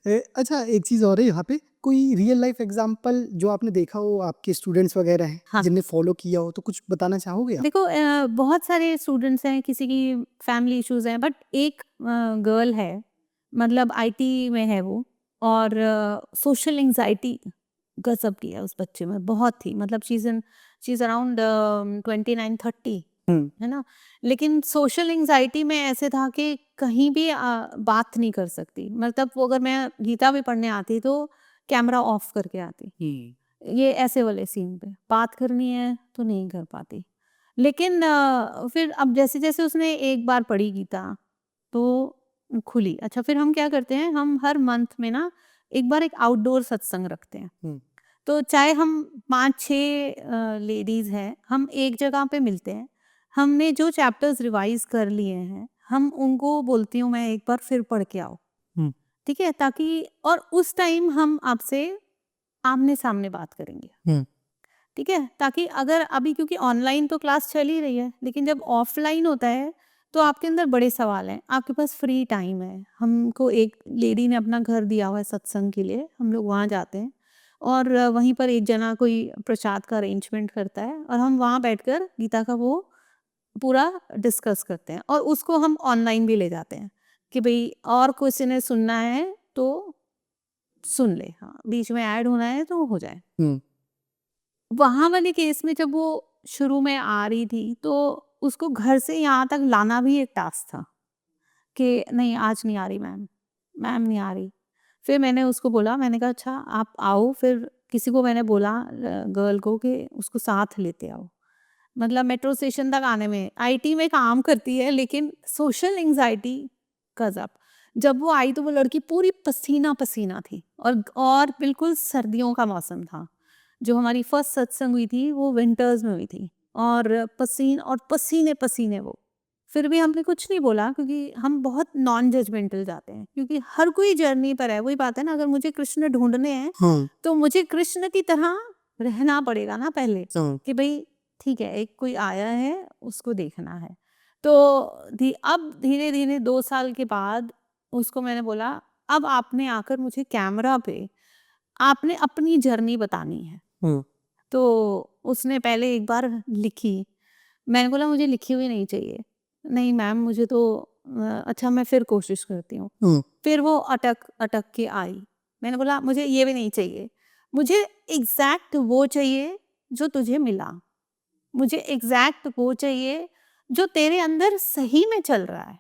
अच्छा, एक चीज़ और है यहाँ पे, कोई रियल लाइफ एग्जांपल जो आपने देखा हो, आपके स्टूडेंट्स वगैरह हैं हाँ। जिनने फॉलो किया हो, तो कुछ बताना चाहोगे आप? देखो बहुत सारे स्टूडेंट्स हैं, किसी की फैमिली इश्यूज हैं, बट एक गर्ल है, मतलब आईटी में है वो, और सोशल एंजाइटी गजब की है उस बच्चे में, बहुत थी, मतलब शी इज अराउंड 29-30, हुँ, है ना। लेकिन सोशल एंजाइटी में ऐसे था कि कहीं भी बात नहीं कर सकती, मतलब वो अगर मैं गीता भी पढ़ने आती तो कैमरा ऑफ करके आती, हुँ, ये ऐसे वाले सीन पे बात करनी है तो नहीं कर पाती। लेकिन फिर अब जैसे-जैसे उसने एक बार पढ़ी गीता, तो खुली। अच्छा, फिर हम क्या करते हैं, हम हर मंथ में ना एक बार एक आउटडोर सत्संग रखते हैं। हुँ, तो चाहे हम 5-6 लेडीज़ हैं, हम एक जगह पे मिलते हैं। हमने जो चैप्टर्स रिवाइज़ कर लिए हैं, हम उनको बोलती हूँ मैं एक बार फिर पढ़ के आओ, हुँ, ठीक है? ताकि और उस टाइम हम आपसे आमने-सामने बात करेंगे। हुँ, ठीक है? ताकि अगर अभी, क्योंकि ऑनलाइन तो क्लास चल ही रही है, लेकिन जब ऑफ़लाइन होता है, तो आपके अंदर बड़े सवाल हैं, आपके पास फ्री टाइम है। हमको एक लेडी ने अपना घर दिया हुआ है सत्संग के लिए, हम लोग वहाँ जाते हैं और वहीं पर एक जना कोई प्रसाद का अरेंजमेंट करता है और हम वहाँ बैठकर गीता का वो पूरा डिस्कस करते हैं और उसको हम ऑनलाइन भी ले जाते हैं कि भई और किसी ने सुनना है तो सुन ले, हाँ, बीच में ऐड होना है तो हो जाए। हुँ, वहाँ वाले केस में जब वो शुरू में आ रही थी, तो उसको घर से यहाँ तक लाना भी एक टास्क था कि नहीं आज नहीं आ रही मैम, मैम नहीं आ रही। फिर मैंने उसको बोला, मैंने कहा अच्छा आप आओ, फिर किसी को मैंने बोला गर्ल को कि उसको साथ लेते आओ। मतलब मेट्रो स्टेशन तक आने में आईटी में काम करती है, लेकिन सोशल एंग्जाइटी गजब। जब वो आई तो वो लड़की पूरी पसीना पसीना थी और बिल्कुल सर्दियों का मौसम था। जो हमारी फर्स्ट सत्संग हुई थी वो विंटर्स में हुई थी और पसीने पसीने वो। फिर भी हमने कुछ नहीं बोला क्योंकि हम बहुत नॉन जजमेंटल जाते हैं, क्योंकि हर कोई जर्नी पर है। वही बात है ना, अगर मुझे कृष्ण ढूंढने हैं हाँ, तो मुझे कृष्ण की तरह रहना पड़ेगा ना पहले, हाँ, कि भाई ठीक है, एक कोई आया है उसको देखना है। तो अब धीरे धीरे 2 साल के बाद उसको मैंने बोला, अब आपने आकर मुझे कैमरा पे आपने अपनी जर्नी बतानी है। हुँ, तो उसने पहले एक बार लिखी। मैंने बोला मुझे लिखी हुई नहीं चाहिए। नहीं मैम मुझे तो अच्छा मैं फिर कोशिश करती हूँ। हुँ, फिर वो अटक अटक के आई। मैंने बोला मुझे ये भी नहीं चाहिए। मुझे एग्ज़ैक्ट वो चाहिए जो तुझे मिला। मुझे एग्ज़ैक्ट वो चाहिए जो तेरे अंदर सही में चल रहा है।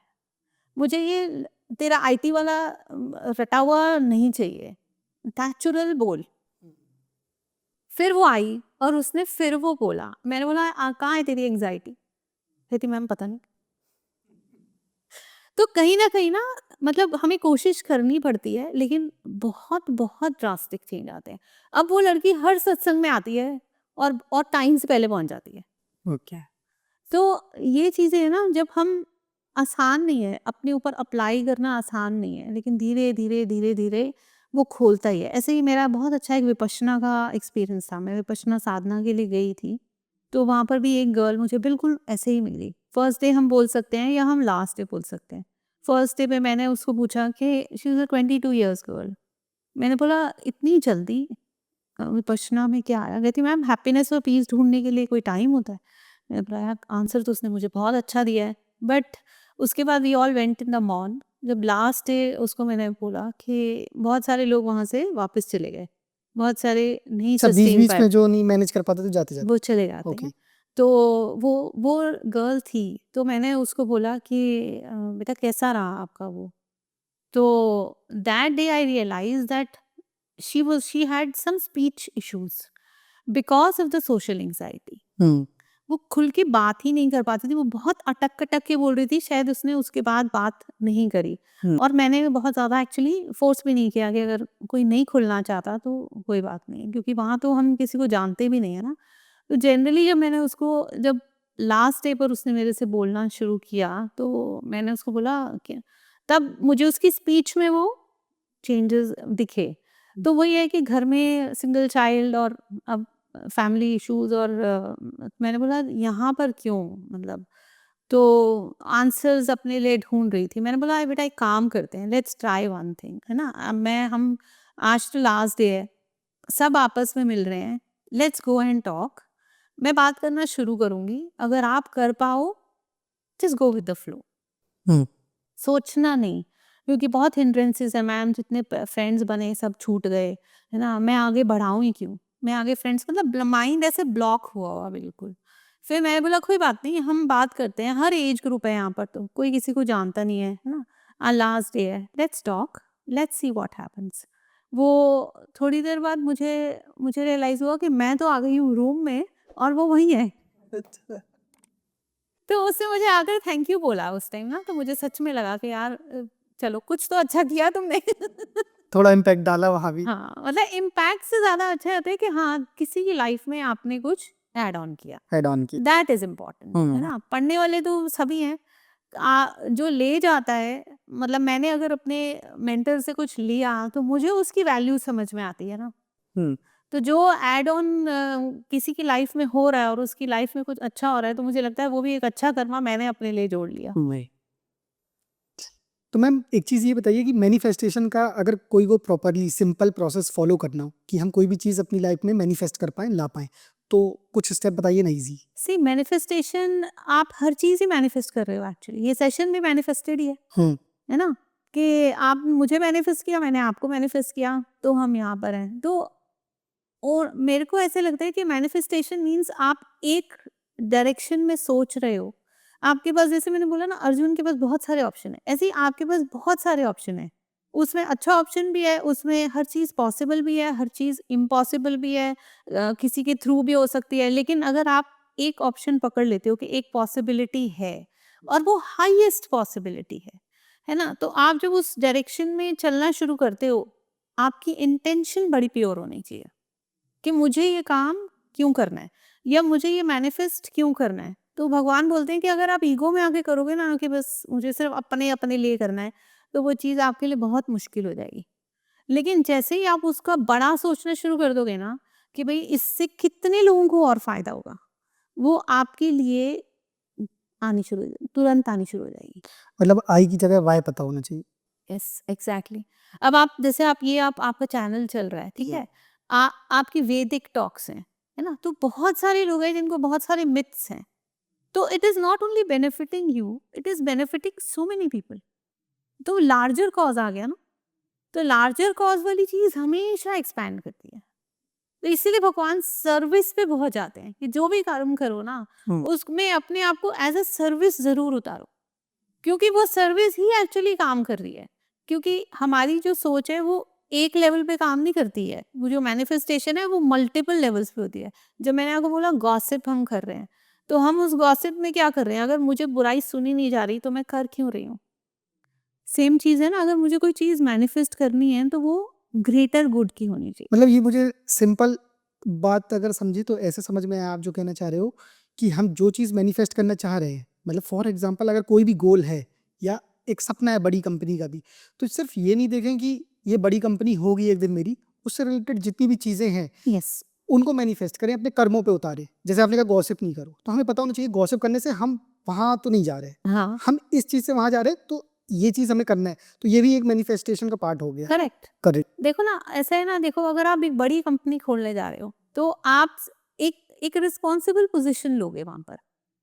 मुझे ये तेरा आईटी वाला रटा हुआ नहीं चाहिए। नेचुरल बोल। फिर वो आई और उसने फिर वो बोला। मैंने बोला कहाँ है तेरी एंग्ज़ायटी? कहती मैम पता नहीं। तो कहीं न कहीं ना, मतलब हमें कोशिश करनी पड़ती है, लेकिन बहुत ड्रास्टिक चेंज आते हैं। अब वो लड़की हर सत्संग में आती है और टाइम से पहले पहुँच जाती है। ओके। तो ये चीज़ें हैं ना, जब हम आसान नहीं है, अपने ऊपर अप्लाई करना आसान नहीं है, लेकिन धीरे-धीरे वो खोलता ही है। ऐसे ही मेरा बहुत अच्छा एक विपश्यना का एक्सपीरियंस था। मैं विपश्यना साधना के लिए गई थी, तो वहाँ पर भी एक गर्ल मुझे बिल्कुल ऐसे ही मिली। फर्स्ट डे हम बोल सकते हैं या हम लास्ट डे बोल सकते हैं। फर्स्ट डे पे मैंने उसको पूछा कि she was a 22 years girl. मैंने बोला इतनी जल्दी विपश्यना में क्या आया? कहती मैम हैप्पीनेस और पीस ढूँढने के लिए कोई टाइम होता है? मैंने बोला यार आंसर तो उसने मुझे बहुत अच्छा दिया है। बट उसके बाद we all went in the mall. जब लास्ट डे उसको मैंने बोला कि बहुत सारे लोग वहाँ से वापस चले गए। बहुत सारे नहीं अच्छा, सस्टेन बीच-बीच पाए, में जो नहीं मैनेज कर पाते तो जाते-जाते। वो चले जाते ओके। हैं। तो वो गर्ल थी, तो मैंने उसको बोला कि बेटा कैसा रहा आपका वो? तो that day I realise that she had some speech issues because of the social anxiety. हुँ, वो खुल के बात ही नहीं कर पाती थी, वो बहुत अटक-कटक के बोल रही थी, शायद उसने उसके बाद बात नहीं करी। हुँ, और मैंने बहुत ज़्यादा एक्चुअली फ़ोर्स भी नहीं किया कि अगर कोई नहीं खुलना चाहता तो कोई बात नहीं, क्योंकि वहाँ तो हम किसी को जानते भी नहीं है ना। तो जनरली जब लास्ट डे पर उसने मेरे से बोलना शुरू किया, तो मैंने उसको बोला कि तब मुझे उसकी स्पीच में वो चेंजेस दिखे। तो वही है कि घर में सिंगल चाइल्ड और अब फैमिली इश्यूज और मैंने बोला यहाँ पर क्यों, मतलब तो आंसर्स अपने लिए ढूंढ रही थी। मैंने बोला बेटा एक काम करते हैं, लेट्स ट्राई वन थिंग, है ना। हम आज तो लास्ट डे है, सब आपस में मिल रहे हैं, लेट्स गो एंड टॉक। मैं बात करना शुरू करूंगी, अगर आप कर पाओ just go with the flow, हम्म सोचना नहीं, क्योंकि बहुत हिंड्रेंसेस है मैम, जितने फ्रेंड्स बने सब छूट गए, है ना। मैं आगे बढ़ाऊं ही क्यों, मैं आगे फ्रेंड्स, मतलब माइंड ऐसे ब्लॉक हुआ बिल्कुल। फिर मैंने बोला कोई बात नहीं, हम बात करते हैं, हर एज ग्रुप है यहाँ पर, तो कोई किसी को जानता नहीं है ना, लास्ट डे है, let's talk, let's see what happens. वो थोड़ी देर बाद मुझे मुझे रियलाइज हुआ कि मैं तो आ गई हूँ रूम में और वो वहीं है। तो उसने मुझे आकर थैंक यू बोला उस टाइम ना, तो मुझे सच में लगा कि यार चलो कुछ तो अच्छा किया तुमने। थोड़ा इम्पैक्ट डाला वहाँ भी। हाँ, मतलब इम्पैक्ट से ज्यादा अच्छा होता है कि हाँ किसी की लाइफ में आपने कुछ ऐड ऑन किया, हेड ऑन की। दैट इज इम्पोर्टेंट, है ना। पढ़ने वाले तो सभी हैं, जो ले जाता है, मतलब मैंने अगर अपने मेंटर से कुछ लिया तो मुझे उसकी वैल्यू समझ में आती है ना। हम्म तो जो ऐड ऑन किसी की लाइफ में हो रहा है और उसकी लाइफ में कुछ अच्छा हो रहा है, तो मुझे लगता है वो भी एक अच्छा कर्मा मैंने अपने लिए जोड़ लिया। वही। तो मैम एक चीज़ ये बताइए कि मैनिफेस्टेशन का अगर कोई को प्रॉपरली सिंपल प्रोसेस फॉलो करना हो कि हम कोई भी चीज़ अपनी लाइफ में मैनिफेस्ट कर पाएँ, ला पाएँ, तो कुछ स्टेप बताइए ना इजी। सी मैनिफेस्टेशन, आप हर चीज़ ही मैनिफेस्ट कर रहे हो एक्चुअली, ये सेशन भी मैनिफेस्टेड ही हम्म है ना। कि आप मुझे मैनिफेस्ट किया, मैंने आपको मैनिफेस्ट किया, तो हम यहाँ पर हैं। तो और मेरे को ऐसे लगता है कि मैनिफेस्टेशन मीन्स आप एक डायरेक्शन में सोच रहे हो। आपके पास, जैसे मैंने बोला ना, अर्जुन के पास बहुत सारे ऑप्शन है, ऐसे ही आपके पास बहुत सारे ऑप्शन है। उसमें अच्छा ऑप्शन भी है, उसमें हर चीज़ पॉसिबल भी है, हर चीज़ इम्पॉसिबल भी है, किसी के थ्रू भी हो सकती है। लेकिन अगर आप एक ऑप्शन पकड़ लेते हो कि एक पॉसिबिलिटी है और वो हाईएस्ट पॉसिबिलिटी है ना, तो आप जब उस डायरेक्शन में चलना शुरू करते हो, आपकी इंटेंशन बड़ी प्योर होनी चाहिए कि मुझे ये काम क्यों करना है या मुझे ये मैनिफेस्ट क्यों करना है। तो भगवान बोलते हैं कि अगर आप ईगो में आके करोगे ना कि बस मुझे सिर्फ अपने अपने लिए करना है, तो वो चीज़ आपके लिए बहुत मुश्किल हो जाएगी। लेकिन जैसे ही आप उसका बड़ा सोचना शुरू कर दोगे ना कि भाई इससे कितने लोगों को और फायदा होगा, वो आपके लिए आनी शुरू तुरंत आनी शुरू हो जाएगी। मतलब आई की जगह वाई पता होना चाहिए। Yes exactly. अब आप जैसे आप आपका चैनल चल रहा है, ठीक है, आपकी वैदिक टॉक्स हैं, है ना, तो बहुत सारे लोग हैं जिनको बहुत सारे मिथ्स हैं, तो it is not only benefiting you, it is benefiting so many people. तो लार्जर कॉज आ गया ना, तो लार्जर कॉज वाली चीज हमेशा एक्सपैंड करती है। तो इसीलिए भगवान सर्विस पे बहुत जाते हैं कि जो भी कर्म करो ना, हम्म उसमें अपने आप को एज अ सर्विस जरूर उतारो, क्योंकि वो सर्विस ही एक्चुअली काम कर रही है। क्योंकि हमारी जो सोच है वो एक लेवल पे काम नहीं करती है, वो जो मैनिफेस्टेशन है वो मल्टीपल लेवल्स पे होती है। जब मैंने आपको बोला गॉसिप हम कर रहे हैं, तो हम उस गॉसिप में क्या कर रहे हैं, अगर मुझे बुराई सुनी नहीं जा रही तो मैं कर क्यों रही हूँ। सेम चीज है ना, अगर मुझे कोई चीज मैनिफेस्ट करनी है तो वो ग्रेटर गुड की होनी चाहिए। मतलब ये मुझे सिंपल बात अगर समझी तो ऐसे समझ में आया आप जो कहना चाह रहे हो कि हम जो चीज़ मैनिफेस्ट करना चाह रहे हैं, मतलब फॉर एग्जांपल अगर कोई भी गोल है या एक सपना है बड़ी कंपनी का भी, तो सिर्फ ये नहीं देखें कि ये बड़ी कंपनी होगी एक दिन मेरी, उससे रिलेटेड जितनी भी चीज़ें हैं यस उनको मैनिफेस्ट करें, अपने कर्मों पे उतारें। जैसे आपने कहा गॉसिप नहीं करो, तो हमें पता होना चाहिए गॉसिप करने से हम वहाँ तो नहीं जा रहे, हाँ हम इस चीज़ से वहाँ जा रहे हैं, तो ये चीज़ हमें करना है। तो ये भी एक मैनिफेस्टेशन का पार्ट हो गया। करेक्ट। करेक्ट। देखो ना, ऐसा है ना, देखो अगर आप एक बड़ी कंपनी खोलने जा रहे हो तो आप एक एक रिस्पॉन्सिबल पोजीशन लोगे वहां पर,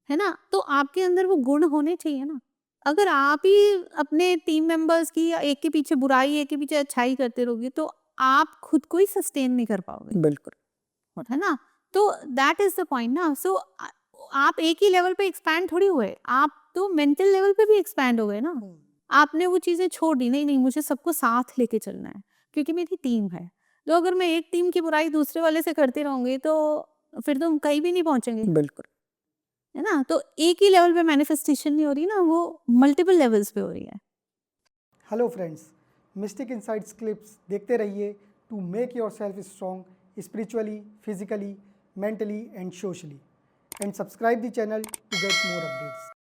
है ना, तो आपके अंदर वो गुण होने चाहिए ना। अगर आप ही अपने टीम मेंबर्स की या एक के पीछे बुराई एक के पीछे अच्छाई करते रहोगे तो आप खुद को ही सस्टेन नहीं कर पाओगे, बिल्कुल। है ना। तो दैट इज द पॉइंट ना। सो आप एक ही लेवल पे एक्सपैंड थोड़ी हुए, आप तो मेंटल लेवल पे भी एक्सपैंड हो गए ना। आपने वो चीज़ें छोड़ दी, नहीं नहीं मुझे सबको साथ लेके चलना है क्योंकि मेरी टीम है। तो अगर मैं एक टीम की बुराई दूसरे वाले से करती रहूंगी तो फिर तो हम कहीं भी नहीं पहुंचेंगे, बिल्कुल। है ना। तो एक ही लेवल पे मैनिफेस्टेशन नहीं हो रही ना, वो मल्टीपल लेवल्स पे हो रही है। Hello friends, mystic insights clips देखते रहिए to make yourself strong spiritually, physically, mentally and socially, and subscribe the channel to get more updates.